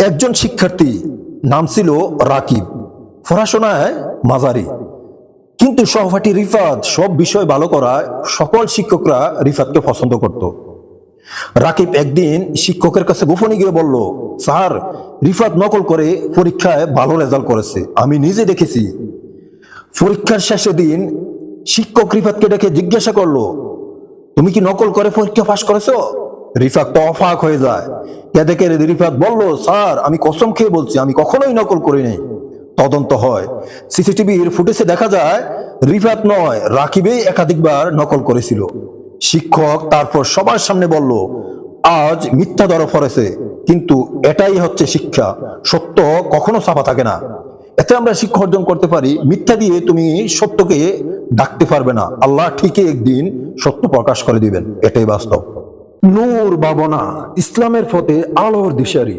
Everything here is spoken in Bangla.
একজন শিক্ষার্থী, নাম ছিল রাকিব, পড়াশোনায় মাঝারি, কিন্তু সহপাঠী রিফাত সব বিষয় ভালো করায় সকল শিক্ষকরা রিফাতকে পছন্দ করত। রাকিব একদিন শিক্ষকের কাছে গোপনে গিয়ে বলল, স্যার, রিফাত নকল করে পরীক্ষায় ভালো রেজাল্ট করেছে, আমি নিজে দেখেছি। পরীক্ষার শেষে দিন শিক্ষক রিফাতকে ডেকে জিজ্ঞাসা করলো, তুমি কি নকল করে পরীক্ষা পাশ করেছো? রিফাত তো অবাক হয়ে যায়। দেখে রিফাত বলল, স্যার, আমি কসম খেয়ে বলছি, আমি কখনোই নকল করি নাই। তদন্ত হয়, সিসিটিভির ফুটেজে দেখা যায় রিফাত নয়, রাকিবই একাধিকবার নকল করেছিল। শিক্ষক তারপর সবার সামনে বলল, আজ মিথ্যা ধরা পড়েছে, কিন্তু এটাই হচ্ছে শিক্ষা, সত্য কখনো ছাপা থাকে না। এতে আমরা শিক্ষা অর্জন করতে পারি, মিথ্যা দিয়ে তুমি সত্যকে ডাকতে পারবে না, আল্লাহ ঠিকই একদিন সত্য প্রকাশ করে দিবেন, এটাই বাস্তব। নূর ভাবনা, ইসলামের পথে আলোর দিশারি।